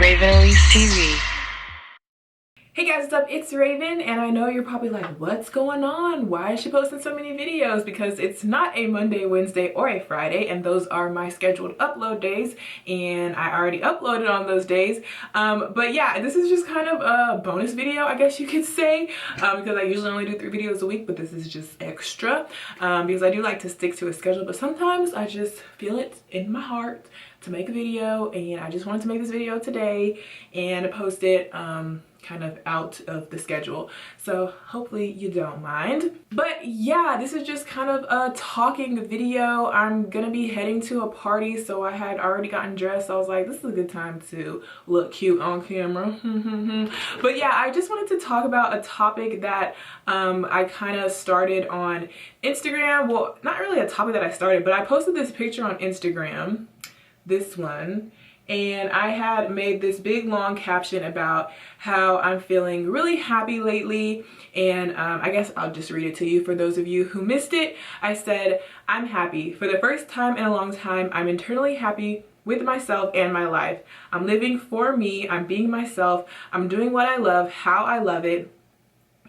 Raven Elise TV. Hey guys, what's up? It's Raven, and I know you're probably like, what's going on? Why is she posting so many videos? Because it's not a Monday, Wednesday, or a Friday, and those are my scheduled upload days, and I already uploaded on those days. But yeah, this is just kind of a bonus video, I guess you could say, because I usually only do 3 videos a week, but this is just extra, because I do like to stick to a schedule, but sometimes I just feel it in my heart to make a video, and I just wanted to make this video today and post it kind of out of the schedule, so hopefully you don't mind. But yeah, this is just kind of a talking video. I'm gonna be heading to a party, so I had already gotten dressed. So I was like, this is a good time to look cute on camera. But yeah, I just wanted to talk about a topic that I kind of started on Instagram. Well, not really a topic that I started, but I posted this picture on Instagram, this one, and I had made this big long caption about how I'm feeling really happy lately, and I guess I'll just read it to you for those of you who missed it. I said, I'm happy. For the first time in a long time, I'm internally happy with myself and my life. I'm living for me, I'm being myself, I'm doing what I love, how I love it,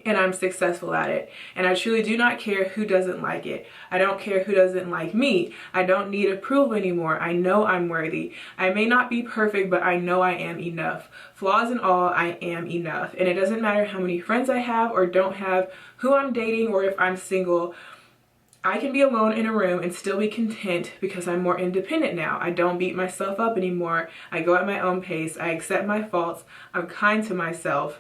and I'm successful at it. And I truly do not care who doesn't like it. I don't care who doesn't like me. I don't need approval anymore. I know I'm worthy. I may not be perfect, but I know I am enough. Flaws and all, I am enough. And it doesn't matter how many friends I have or don't have, who I'm dating, or if I'm single. I can be alone in a room and still be content because I'm more independent now. I don't beat myself up anymore. I go at my own pace. I accept my faults. I'm kind to myself.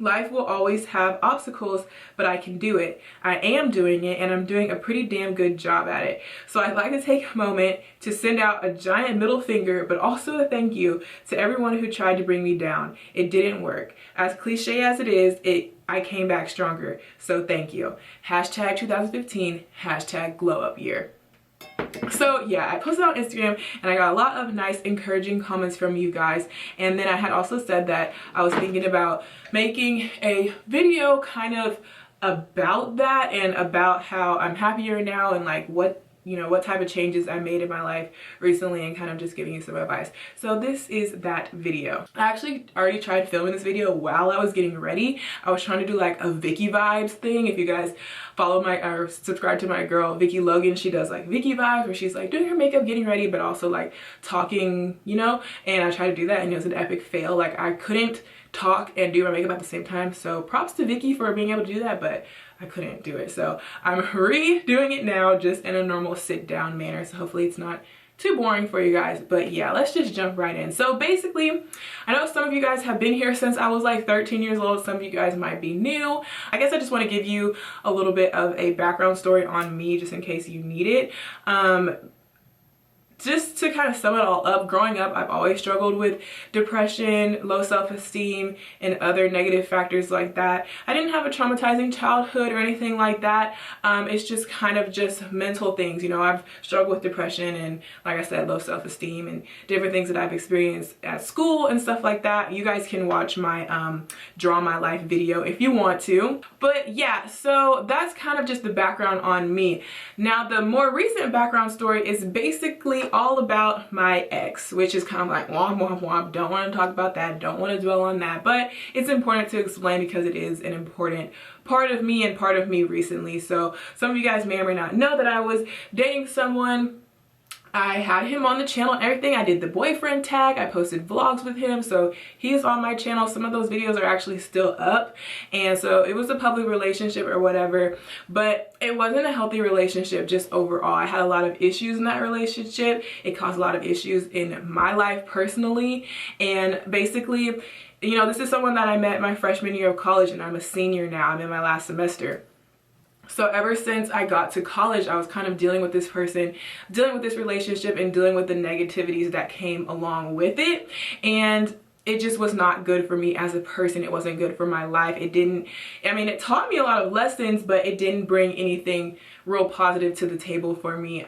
Life will always have obstacles, but I can do it. I am doing it, and I'm doing a pretty damn good job at it. So I'd like to take a moment to send out a giant middle finger, but also a thank you to everyone who tried to bring me down. It didn't work. As cliche as it is, I came back stronger. So thank you. Hashtag 2015, hashtag glow up year. So yeah, I posted on Instagram and I got a lot of nice encouraging comments from you guys, and then I had also said that I was thinking about making a video kind of about that and about how I'm happier now and like what type of changes I made in my life recently, and kind of just giving you some advice. So this is that video. I actually already tried filming this video while I was getting ready. I was trying to do like a Vicky vibes thing. If you guys follow my or subscribe to my girl Vicky Logan, she does like Vicky vibes where she's like doing her makeup, getting ready, but also like talking, and I tried to do that and it was an epic fail. Like I couldn't talk and do my makeup at the same time, so props to Vicky for being able to do that, but I couldn't do it. So I'm redoing it now just in a normal sit down manner, so hopefully it's not too boring for you guys. But yeah, let's just jump right in. So basically, I know some of you guys have been here since I was like 13 years old. Some of you guys might be new. I guess I just want to give you a little bit of a background story on me just in case you need it. Just to kind of sum it all up, growing up, I've always struggled with depression, low self-esteem, and other negative factors like that. I didn't have a traumatizing childhood or anything like that. It's just kind of just mental things. I've struggled with depression and, like I said, low self-esteem and different things that I've experienced at school and stuff like that. You guys can watch my Draw My Life video if you want to. But yeah, so that's kind of just the background on me. Now, the more recent background story is basically all about my ex, which is kind of like womp womp womp. Don't want to talk about that, don't want to dwell on that, but it's important to explain because it is an important part of me and part of me recently. So some of you guys may or may not know that I was dating someone. I had him on the channel and everything. I did the boyfriend tag. I posted vlogs with him. So he's on my channel. Some of those videos are actually still up. And so it was a public relationship or whatever, but it wasn't a healthy relationship just overall. I had a lot of issues in that relationship. It caused a lot of issues in my life personally. And basically, this is someone that I met my freshman year of college, and I'm a senior now. I'm in my last semester. So ever since I got to college, I was kind of dealing with this person, dealing with this relationship, and dealing with the negativities that came along with it. And it just was not good for me as a person. It wasn't good for my life. It taught me a lot of lessons, but it didn't bring anything real positive to the table for me.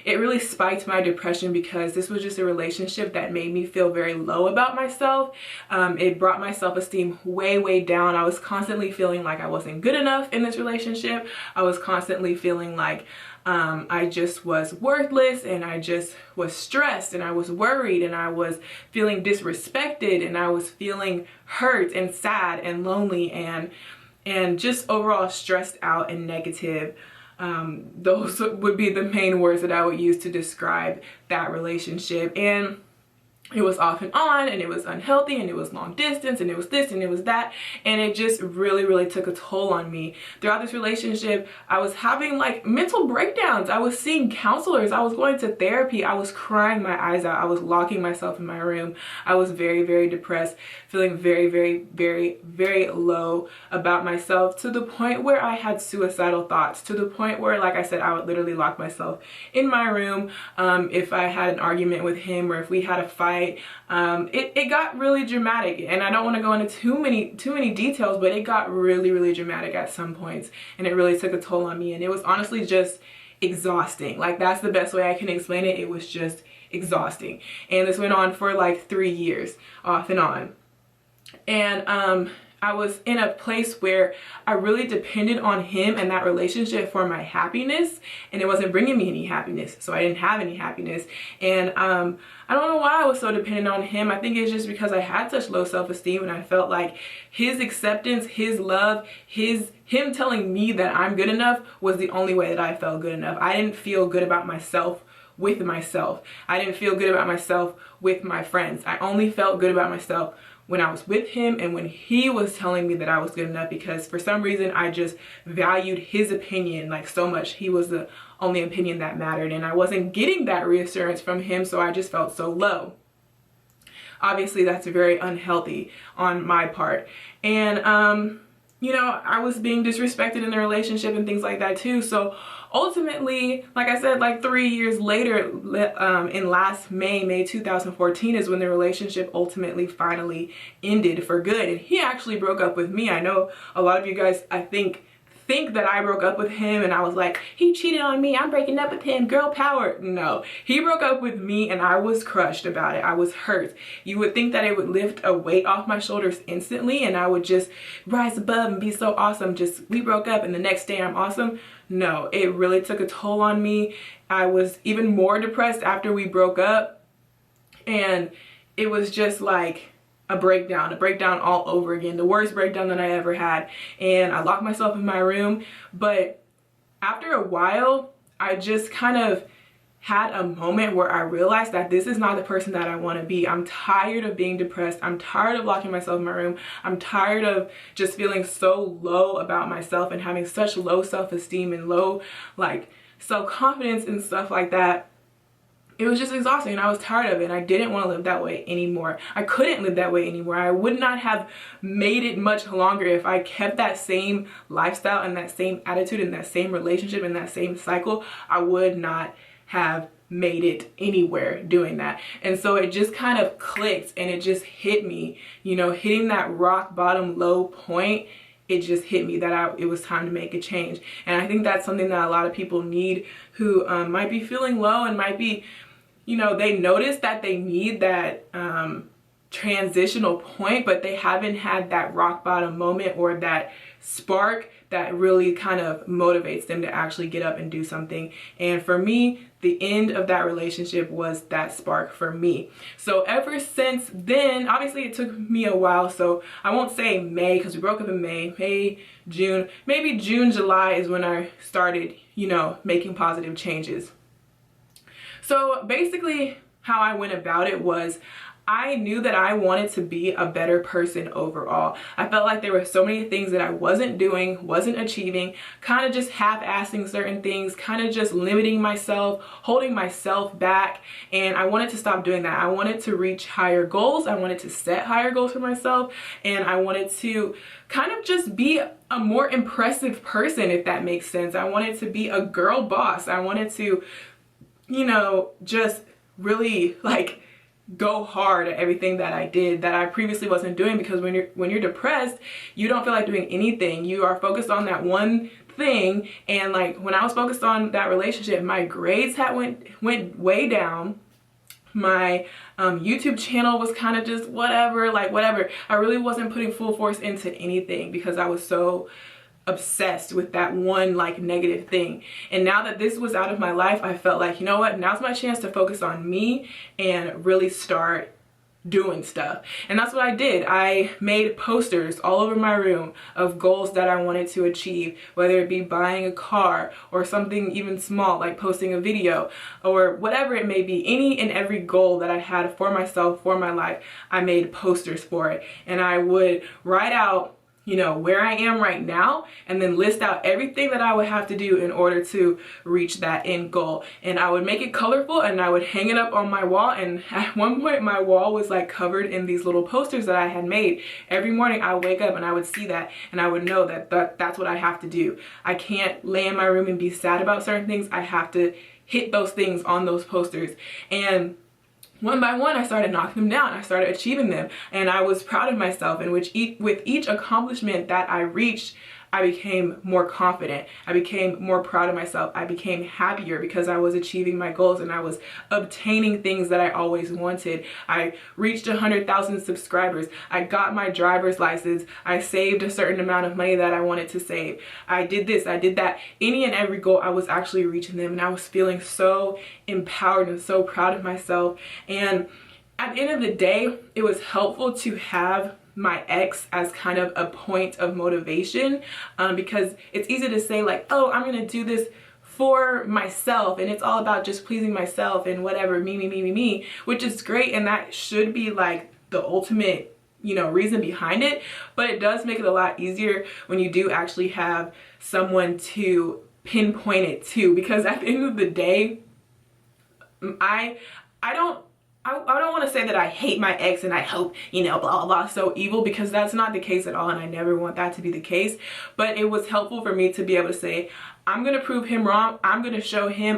It really spiked my depression because this was just a relationship that made me feel very low about myself. It brought my self-esteem way, way down. I was constantly feeling like I wasn't good enough in this relationship. I was constantly feeling like I just was worthless, and I just was stressed, and I was worried, and I was feeling disrespected, and I was feeling hurt and sad and lonely and just overall stressed out and negative. Those would be the main words that I would use to describe that relationship. And it was off and on, and it was unhealthy, and it was long distance, and it was this and it was that, and it just really took a toll on me. Throughout this relationship, I was having like mental breakdowns. I was seeing counselors, I was going to therapy, I was crying my eyes out, I was locking myself in my room. I was very depressed, feeling very low about myself, to the point where I had suicidal thoughts, to the point where, like I said, I would literally lock myself in my room. If I had an argument with him, or if we had a fight, it got really dramatic, and I don't want to go into too many details, but it got really dramatic at some points, and it really took a toll on me, and it was honestly just exhausting. Like, that's the best way I can explain it. It was just exhausting, and this went on for like 3 years, off and on. And I was in a place where I really depended on him and that relationship for my happiness, and it wasn't bringing me any happiness, so I didn't have any happiness. And I don't know why I was so dependent on him. I think it's just because I had such low self-esteem, and I felt like his acceptance, his love, him telling me that I'm good enough was the only way that I felt good enough. I didn't feel good about myself with myself. I didn't feel good about myself with my friends. I only felt good about myself when I was with him, and when he was telling me that I was good enough, because for some reason I just valued his opinion like so much. He was the only opinion that mattered, and I wasn't getting that reassurance from him, so I just felt so low. Obviously, that's very unhealthy on my part. And you know, I was being disrespected in the relationship and things like that too. So ultimately, like I said, like 3 years later, in last May 2014 is when the relationship ultimately finally ended for good. And he actually broke up with me. I know a lot of you guys, I think that I broke up with him, and I was like, he cheated on me, I'm breaking up with him, girl power. No, he broke up with me, and I was crushed about it. I was hurt. You would think that it would lift a weight off my shoulders instantly, and I would just rise above and be so awesome. Just, we broke up and the next day I'm awesome. No, it really took a toll on me. I was even more depressed after we broke up, and it was just like a breakdown all over again, the worst breakdown that I ever had. And I locked myself in my room. But after a while, I just kind of had a moment where I realized that this is not the person that I want to be. I'm tired of being depressed. I'm tired of locking myself in my room. I'm tired of just feeling so low about myself and having such low self-esteem and low like self-confidence and stuff like that. It was just exhausting, and I was tired of it, and I didn't want to live that way anymore. I couldn't live that way anymore. I would not have made it much longer if I kept that same lifestyle and that same attitude and that same relationship and that same cycle. I would not have made it anywhere doing that. And so it just kind of clicked, and it just hit me, you know, hitting that rock bottom low point. It just hit me that it was time to make a change. And I think that's something that a lot of people need who might be feeling low and might be, you know, they notice that they need that transitional point, but they haven't had that rock bottom moment or that spark that really kind of motivates them to actually get up and do something. And for me, the end of that relationship was that spark for me. So ever since then, obviously it took me a while, so I won't say May because we broke up in May, June, maybe June, July is when I started, you know, making positive changes. So basically how I went about it was I knew that I wanted to be a better person overall. I felt like there were so many things that I wasn't doing, wasn't achieving, kind of just half-assing certain things, kind of just limiting myself, holding myself back, and I wanted to stop doing that. I wanted to reach higher goals. I wanted to set higher goals for myself, and I wanted to kind of just be a more impressive person, if that makes sense. I wanted to be a girl boss. I wanted to, you know, just really like go hard at everything that I did that I previously wasn't doing, because when you're depressed, you don't feel like doing anything. You are focused on that one thing, and like when I was focused on that relationship, my grades had went way down. My YouTube channel was kind of just whatever. I really wasn't putting full force into anything because I was so obsessed with that one like negative thing. And now that this was out of my life, I felt like, you know what, now's my chance to focus on me and really start doing stuff. And that's what I did. I made posters all over my room of goals that I wanted to achieve, whether it be buying a car or something even small like posting a video or whatever it may be. Any and every goal that I had for myself, for my life, I made posters for it. And I would write out, you know, where I am right now, and then list out everything that I would have to do in order to reach that end goal. And I would make it colorful and I would hang it up on my wall. And at one point my wall was like covered in these little posters that I had made. Every morning I would wake up and I would see that and I would know that that's what I have to do. I can't lay in my room and be sad about certain things. I have to hit those things on those posters. And one by one, I started knocking them down. I started achieving them, and I was proud of myself. And with each accomplishment that I reached, I became more confident. I became more proud of myself. I became happier because I was achieving my goals and I was obtaining things that I always wanted. I reached 100,000 subscribers. I got my driver's license. I saved a certain amount of money that I wanted to save. I did this, I did that. Any and every goal, I was actually reaching them, and I was feeling so empowered and so proud of myself. And at the end of the day, it was helpful to have my ex as kind of a point of motivation, because it's easy to say like, oh, I'm gonna do this for myself and it's all about just pleasing myself and whatever, me, which is great, and that should be like the ultimate, you know, reason behind it. But it does make it a lot easier when you do actually have someone to pinpoint it to, because at the end of the day, I don't want to say that I hate my ex and I hope, you know, blah, blah, blah, so evil, because that's not the case at all, and I never want that to be the case. But it was helpful for me to be able to say, I'm going to prove him wrong. I'm going to show him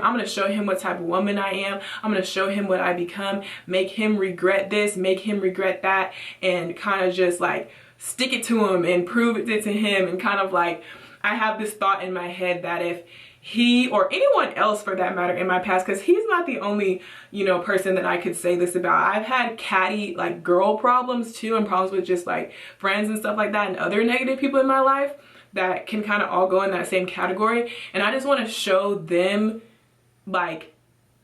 what type of woman I am. I'm going to show him what I become, make him regret this, make him regret that, and kind of just like stick it to him and prove it to him. And kind of like, I have this thought in my head that if he, or anyone else for that matter in my past, because he's not the only, you know, person that I could say this about. I've had catty like girl problems too, and problems with just like friends and stuff like that, and other negative people in my life that can kind of all go in that same category. And I just want to show them like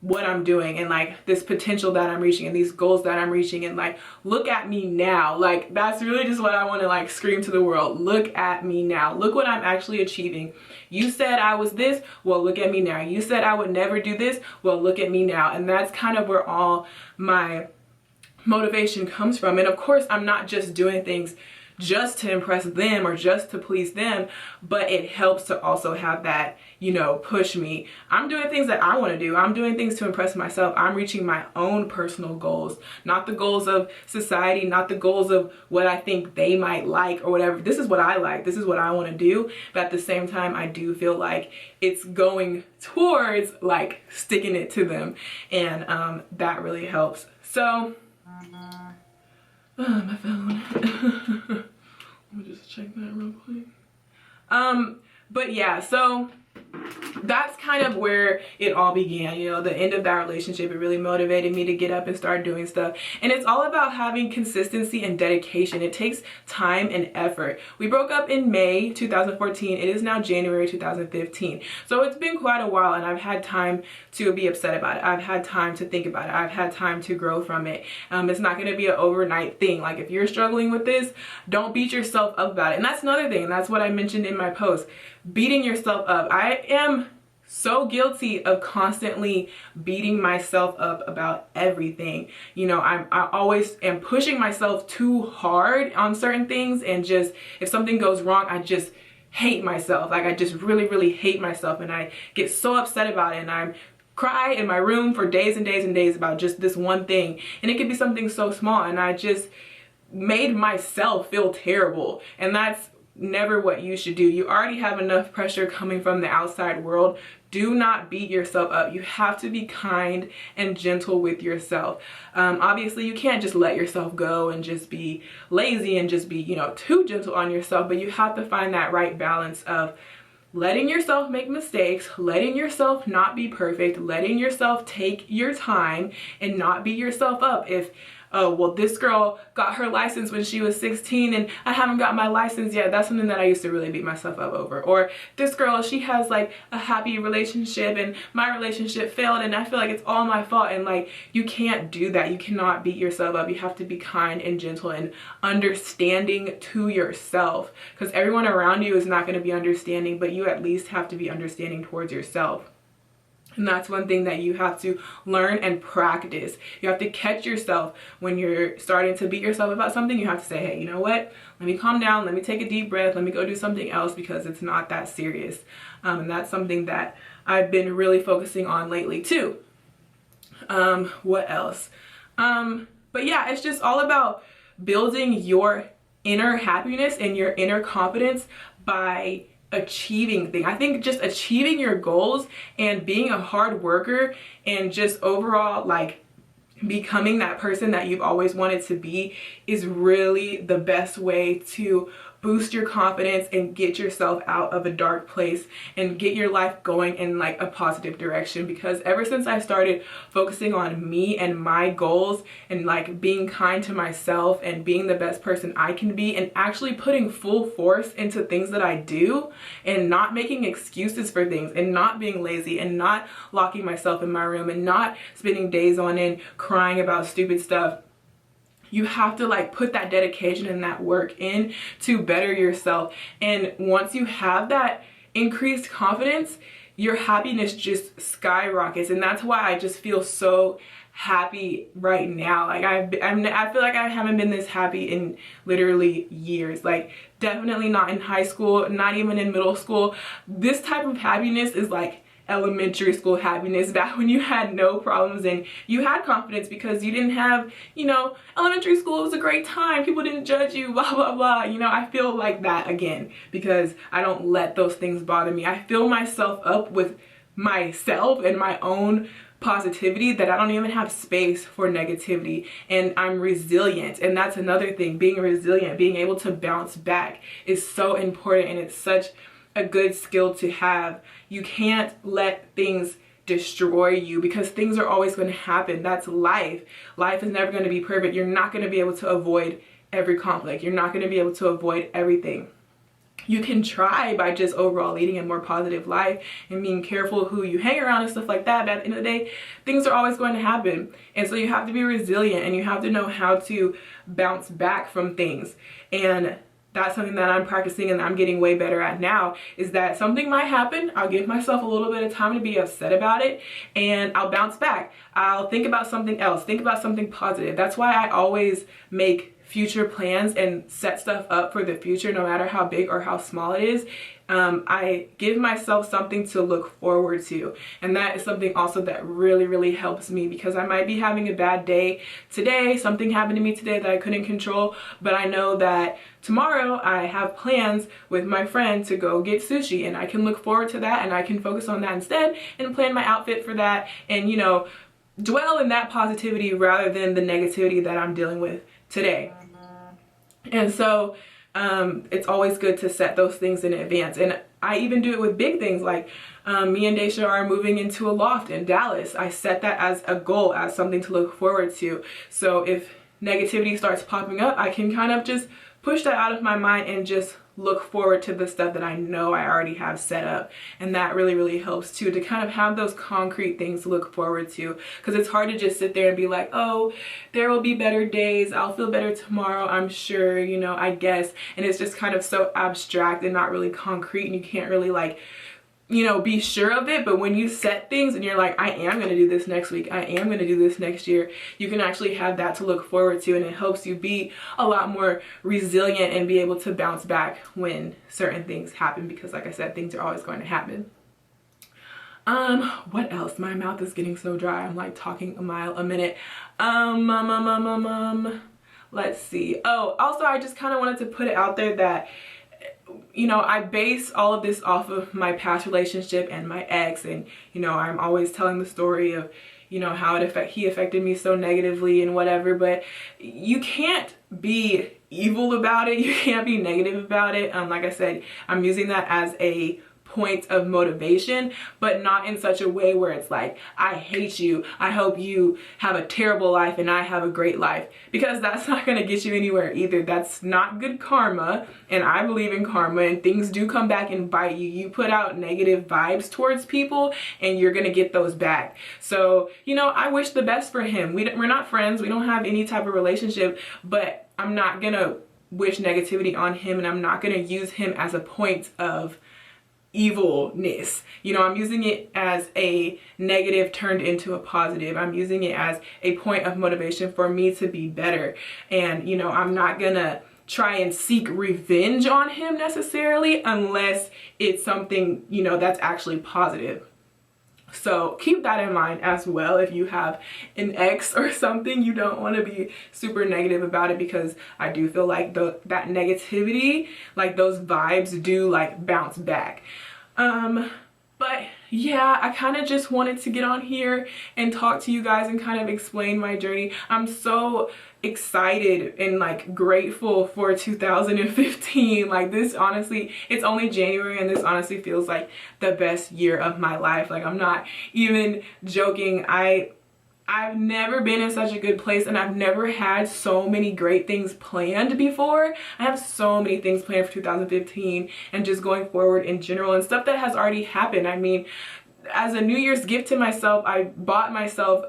what I'm doing and like this potential that I'm reaching and these goals that I'm reaching, and like, look at me now. Like, that's really just what I want to like scream to the world. Look at me now. Look what I'm actually achieving. You said I was this, well, look at me now. You said I would never do this, well, look at me now. And that's kind of where all my motivation comes from. And of course, I'm not just doing things just to impress them or just to please them, but it helps to also have that, you know, push me. I'm doing things that I want to do. I'm doing things to impress myself. I'm reaching my own personal goals, not the goals of society, not the goals of what I think they might like or whatever. This is what I like. This is what I want to do. But at the same time, I do feel like it's going towards like sticking it to them. And that really helps. So, my phone. Let me just check that real quick. But yeah, so that's kind of where it all began, you know, the end of that relationship. It really motivated me to get up and start doing stuff. And it's all about having consistency and dedication. It takes time and effort. We broke up in May 2014. It is now January 2015. So it's been quite a while, and I've had time to be upset about it. I've had time to think about it. I've had time to grow from it. It's not going to be an overnight thing. Like, if you're struggling with this, don't beat yourself up about it. And that's another thing. And that's what I mentioned in my post. Beating yourself up. I am so guilty of constantly beating myself up about everything. You know, I always am pushing myself too hard on certain things, and just if something goes wrong, I just hate myself. Like, I just really hate myself, and I get so upset about it, and I cry in my room for days and days and days about just this one thing. And it could be something so small, and I just made myself feel terrible. And that's never what you should do. You already have enough pressure coming from the outside world. Do not beat yourself up. You have to be kind and gentle with yourself. Obviously, you can't just let yourself go and just be lazy and just be, you know, too gentle on yourself, but you have to find that right balance of letting yourself make mistakes, letting yourself not be perfect, letting yourself take your time and not beat yourself up. If oh, well, this girl got her license when she was 16 and I haven't got my license yet. That's something that I used to really beat myself up over. Or this girl, she has like a happy relationship and my relationship failed and I feel like it's all my fault. And like, you can't do that. You cannot beat yourself up. You have to be kind and gentle and understanding to yourself, because everyone around you is not going to be understanding, but you at least have to be understanding towards yourself. And that's one thing that you have to learn and practice. You have to catch yourself when you're starting to beat yourself about something. You have to say, hey, you know what? Let me calm down. Let me take a deep breath. Let me go do something else, because it's not that serious. And that's something that I've been really focusing on lately too. What else? But yeah, it's just all about building your inner happiness and your inner confidence by achieving things. I think just achieving your goals and being a hard worker and just overall like becoming that person that you've always wanted to be is really the best way to boost your confidence and get yourself out of a dark place and get your life going in like a positive direction. Because ever since I started focusing on me and my goals and like being kind to myself and being the best person I can be and actually putting full force into things that I do and not making excuses for things and not being lazy and not locking myself in my room and not spending days on end crying about stupid stuff, you have to like put that dedication and that work in to better yourself. And once you have that increased confidence, your happiness just skyrockets. And that's why I just feel so happy right now. Like I feel like I haven't been this happy in literally years. Like definitely not in high school, not even in middle school. This type of happiness is like elementary school happiness, back when you had no problems and you had confidence because you didn't have, you know, elementary school was a great time, people didn't judge you, blah blah blah. You know, I feel like that again because I don't let those things bother me. I fill myself up with myself and my own positivity that I don't even have space for negativity, and I'm resilient. And that's another thing, being resilient, being able to bounce back is so important, and it's such a good skill to have. You can't let things destroy you because things are always going to happen. That's life. Life is never going to be perfect. You're not going to be able to avoid every conflict. You're not going to be able to avoid everything. You can try by just overall leading a more positive life and being careful who you hang around and stuff like that. But at the end of the day, things are always going to happen. And so you have to be resilient and you have to know how to bounce back from things. And that's something that I'm practicing and I'm getting way better at now, is that something might happen. I'll give myself a little bit of time to be upset about it and I'll bounce back. I'll think about something else, think about something positive. That's why I always make future plans and set stuff up for the future, no matter how big or how small it is. I give myself something to look forward to, and that is something also that really helps me, because I might be having a bad day today, something happened to me today that I couldn't control, but I know that tomorrow I have plans with my friend to go get sushi, and I can look forward to that and I can focus on that instead and plan my outfit for that, and you know, dwell in that positivity rather than the negativity that I'm dealing with today. And so it's always good to set those things in advance. And I even do it with big things, like me and Daisha are moving into a loft in Dallas. I set that as a goal, as something to look forward to. So if negativity starts popping up, I can kind of just push that out of my mind and just look forward to the stuff that I know I already have set up. And that really helps too, to kind of have those concrete things to look forward to, because it's hard to just sit there and be like, oh, there will be better days, I'll feel better tomorrow, I'm sure, you know, I guess. And it's just kind of so abstract and not really concrete, and you can't really like, you know, be sure of it. But when you set things and you're like, I am going to do this next week, I am going to do this next year, you can actually have that to look forward to, and it helps you be a lot more resilient and be able to bounce back when certain things happen, because like I said, things are always going to happen. What else? My mouth is getting so dry. I'm like talking a mile a minute. Let's see. Oh, also I just kind of wanted to put it out there that, you know, I base all of this off of my past relationship and my ex, and you know, I'm always telling the story of, you know, how he affected me so negatively and whatever, but you can't be evil about it, you can't be negative about it. Like I said, I'm using that as a point of motivation, but not in such a way where it's like, I hate you, I hope you have a terrible life and I have a great life, because that's not going to get you anywhere either. That's not good karma, and I believe in karma, and things do come back and bite you. You put out negative vibes towards people and you're going to get those back. So, you know, I wish the best for him. We're not friends, we don't have any type of relationship, but I'm not going to wish negativity on him, and I'm not going to use him as a point of evilness. You know, I'm using it as a negative turned into a positive. I'm using it as a point of motivation for me to be better. And, you know, I'm not gonna try and seek revenge on him necessarily unless it's something, you know, that's actually positive. So keep that in mind as well. If you have an ex or something, you don't want to be super negative about it, because I do feel like that negativity, like those vibes do like bounce back. But yeah, I kind of just wanted to get on here and talk to you guys and kind of explain my journey. I'm so excited and like grateful for 2015. Like, this honestly, it's only January and this honestly feels like the best year of my life. Like, I'm not even joking. I've never been in such a good place, and I've never had so many great things planned before. I have so many things planned for 2015 and just going forward in general, and stuff that has already happened. I mean, as a New Year's gift to myself, I bought myself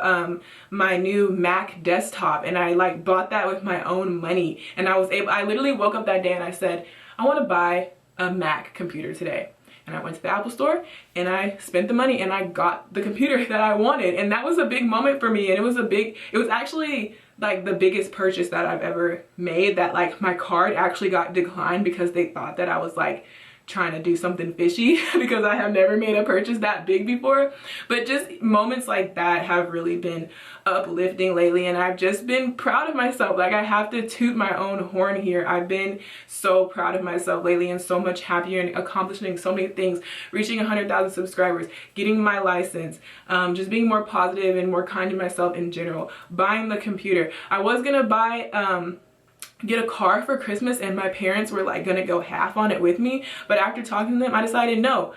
my new Mac desktop, and I like bought that with my own money. And I literally woke up that day and I said, I want to buy a Mac computer today. And I went to the Apple store and I spent the money and I got the computer that I wanted. And that was a big moment for me. And it was actually like the biggest purchase that I've ever made, that like my card actually got declined because they thought that I was like trying to do something fishy because I have never made a purchase that big before. But just moments like that have really been uplifting lately, and I've just been proud of myself. Like, I have to toot my own horn here. I've been so proud of myself lately and so much happier and accomplishing so many things, reaching 100,000 subscribers, getting my license, just being more positive and more kind to myself in general, buying the computer. I was gonna get a car for Christmas, and my parents were like gonna go half on it with me, but after talking to them I decided, no,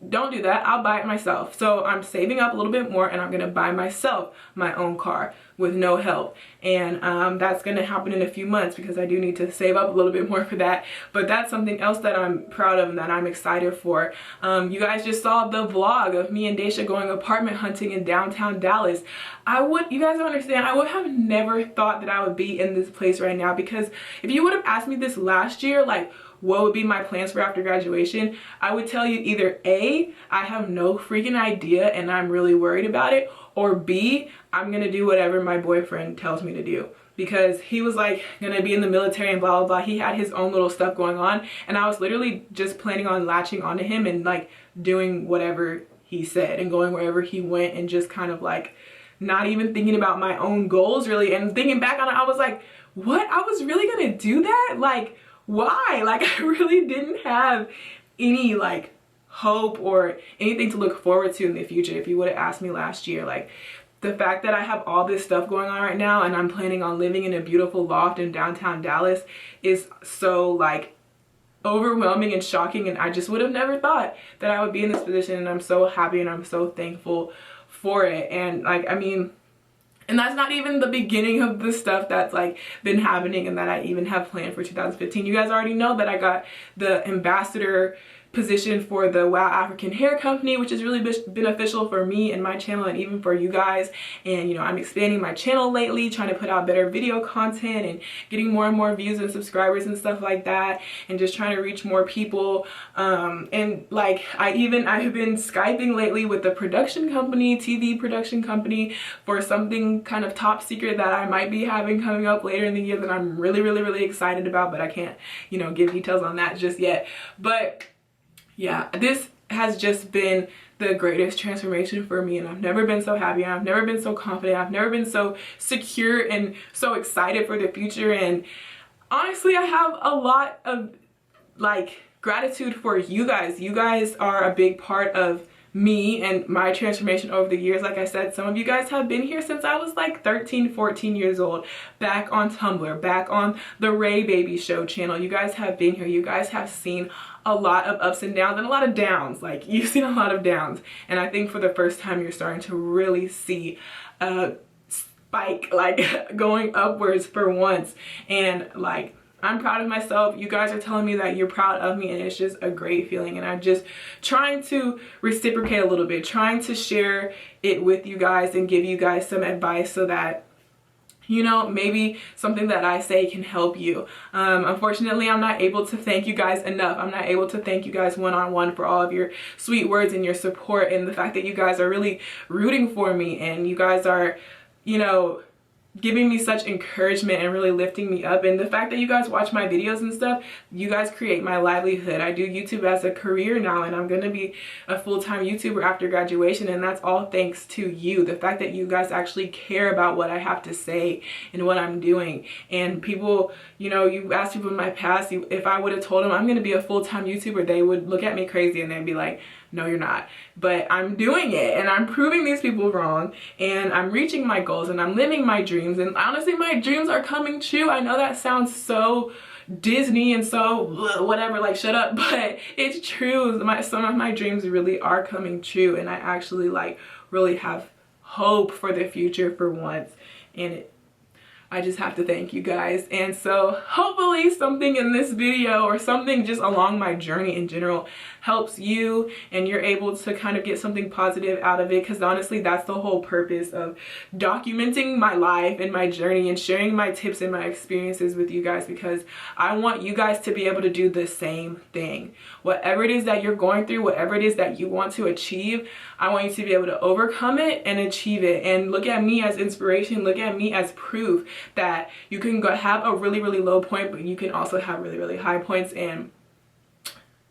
don't do that, I'll buy it myself. So I'm saving up a little bit more and I'm gonna buy myself my own car with no help, and that's gonna happen in a few months because I do need to save up a little bit more for that. But that's something else that I'm proud of and that I'm excited for. You guys just saw the vlog of me and Daisha going apartment hunting in downtown Dallas. You guys don't understand, I would have never thought that I would be in this place right now, because if you would have asked me this last year, like what would be my plans for after graduation, I would tell you either A, I have no freaking idea and I'm really worried about it, or B, I'm gonna do whatever my boyfriend tells me to do. Because he was like gonna be in the military and blah blah blah. He had his own little stuff going on, and I was literally just planning on latching onto him and like doing whatever he said and going wherever he went, and just kind of like not even thinking about my own goals really. And thinking back on it, I was like, what? I was really gonna do that? Like, why? Like, I really didn't have any like hope or anything to look forward to in the future. If you would have asked me last year, like, the fact that I have all this stuff going on right now and I'm planning on living in a beautiful loft in downtown Dallas is so like overwhelming and shocking, and I just would have never thought that I would be in this position, and I'm so happy and I'm so thankful for it. And like, I mean, and that's not even the beginning of the stuff that's like been happening and that I even have planned for 2015. You guys already know that I got the ambassador position for the Wow African Hair Company, which is really beneficial for me and my channel and even for you guys. And you know, I'm expanding my channel lately, trying to put out better video content and getting more and more views and subscribers and stuff like that, and just trying to reach more people. And like, I have been Skyping lately with the production company, TV production company, for something kind of top secret that I might be having coming up later in the year that I'm really excited about, but I can't, you know, give details on that just yet. But yeah, this has just been the greatest transformation for me, and I've never been so happy, I've never been so confident, I've never been so secure and so excited for the future. And honestly, I have a lot of like gratitude for you guys. You guys are a big part of me and my transformation over the years. Like I said, some of you guys have been here since I was like 13, 14 years old, back on Tumblr, back on the Ray Baby Show channel. You guys have been here. You guys have seen a lot of ups and downs and a lot of downs. Like, you've seen a lot of downs. And I think for the first time, you're starting to really see a spike, like going upwards for once. And like, I'm proud of myself. You guys are telling me that you're proud of me, and it's just a great feeling. And I'm just trying to reciprocate a little bit, trying to share it with you guys and give you guys some advice so that, you know, maybe something that I say can help you. Unfortunately, I'm not able to thank you guys enough. I'm not able to thank you guys one-on-one for all of your sweet words and your support, and the fact that you guys are really rooting for me, and you guys are, you know, giving me such encouragement and really lifting me up. And the fact that you guys watch my videos and stuff, you guys create my livelihood. I do YouTube as a career now, and I'm gonna be a full-time YouTuber after graduation, and that's all thanks to you. The fact that you guys actually care about what I have to say and what I'm doing. And people, you know, you ask people in my past, if I would have told them I'm gonna be a full-time YouTuber, they would look at me crazy and they'd be like, no, you're not. But I'm doing it, and I'm proving these people wrong, and I'm reaching my goals, and I'm living my dreams. And honestly, my dreams are coming true. I know that sounds so Disney and so whatever, like shut up, but it's true. Some of my dreams really are coming true, and I actually like really have hope for the future for once. And I just have to thank you guys. And so hopefully something in this video or something just along my journey in general helps you, and you're able to kind of get something positive out of it, because honestly, that's the whole purpose of documenting my life and my journey and sharing my tips and my experiences with you guys, because I want you guys to be able to do the same thing. Whatever it is that you're going through, whatever it is that you want to achieve, I want you to be able to overcome it and achieve it. And look at me as inspiration, look at me as proof that you can go have a really, really low point, but you can also have really, really high points. And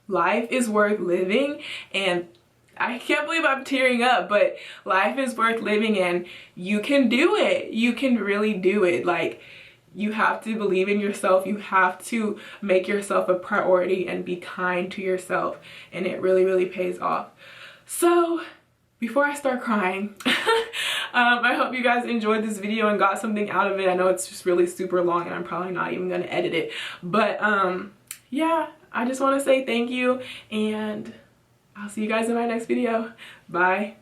life is worth living. And I can't believe I'm tearing up, but life is worth living, and you can do it. You can really do it. Like, you have to believe in yourself. You have to make yourself a priority and be kind to yourself, and it really, really pays off. So before I start crying, I hope you guys enjoyed this video and got something out of it. I know it's just really super long, and I'm probably not even gonna edit it, but yeah, I just want to say thank you, and I'll see you guys in my next video. Bye.